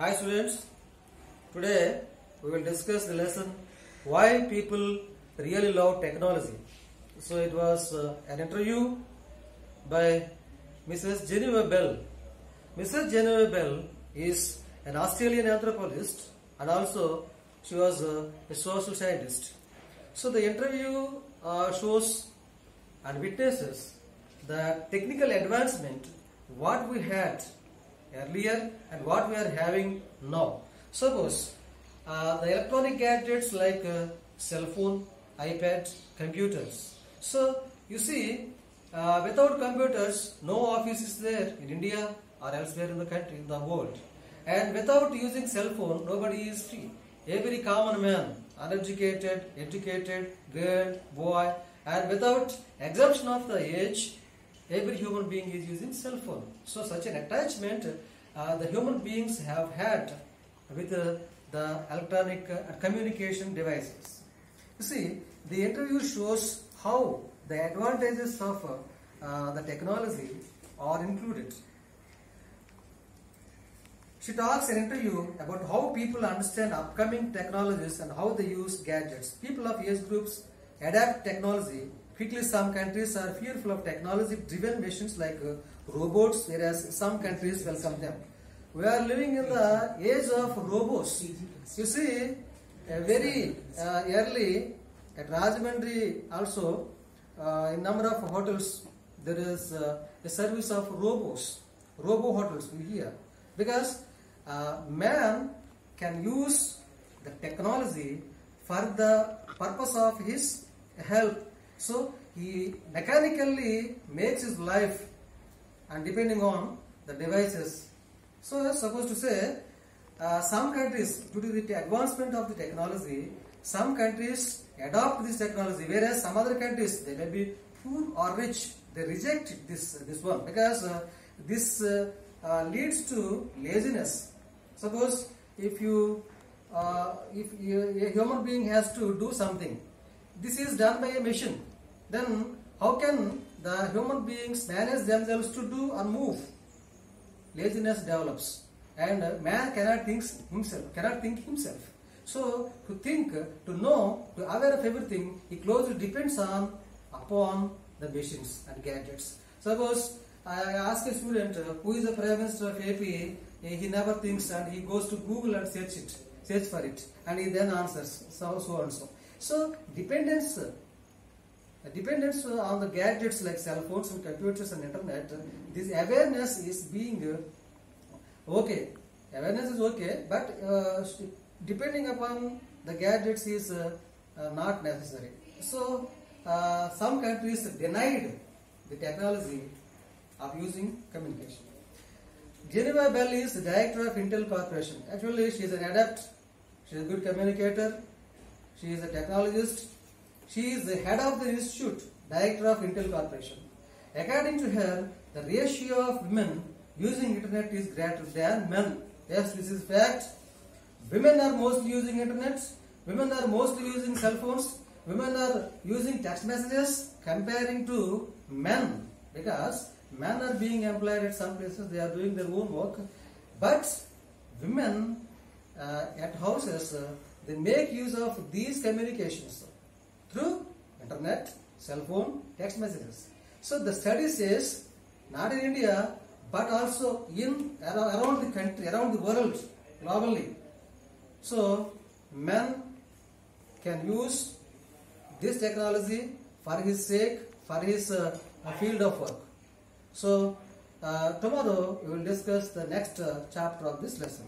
Hi students, today we will discuss the lesson why people really love technology. So it was an interview by Mrs. Genevieve Bell. Mrs. Genevieve Bell is an Australian anthropologist and also she was a social scientist. So the interview shows and witnesses the technical advancement what we had earlier and what we are having now. Suppose the electronic gadgets like cell phone, iPad, computers. So you see, without computers, no office is there in India or elsewhere in the country, in the world. And without using cell phone, nobody is free. Every common man, uneducated, educated, girl, boy, and without exemption of the age, every human being is using cell phone. So such an attachment the human beings have had with the electronic communication devices. You see, the interview shows how the advantages of the technology are included. She talks in interview about how people understand upcoming technologies and how they use gadgets. People of age groups adapt technology quickly. Some countries are fearful of technology-driven machines like robots, whereas some countries welcome them. We are living in the age of robots. You see, very early at Rajahmundry also, in number of hotels, there is a service of robots, robo hotels we hear, because man can use the technology for the purpose of his help. So he mechanically makes his life and depending on the devices. So suppose to say some countries, due to the advancement of the technology, some countries adopt this technology, whereas some other countries, they may be poor or rich, they reject this one because this leads to laziness. Suppose if a human being has to do something, this is done by a machine, then how can the human beings manage themselves to do or move? Laziness develops and man cannot think himself. So to think, to know, to aware of everything, he closely depends upon the machines and gadgets. Suppose I ask a student who is the Prime Minister of AP, he never thinks and he goes to Google and search for it, and he then answers so and so. So dependence on the gadgets like cell phones and computers and internet, this awareness is being okay. Awareness is okay, but depending upon the gadgets is not necessary. So some countries denied the technology of using communication. Genevieve Bell is the director of Intel Corporation. Actually, she is an adept. She is a good communicator. She is a technologist. She is the head of the institute, director of Intel Corporation. According to her, the ratio of women using internet is greater than men. Yes, this is fact. Women are mostly using internet. Women are mostly using cell phones. Women are using text messages comparing to men, because men are being employed at some places, they are doing their own work. But women at houses, they make use of these communications through internet, cell phone, text messages. So the study says, not in India, but also around the country, around the world, globally. So men can use this technology for his sake, for his field of work. So tomorrow we will discuss the next chapter of this lesson.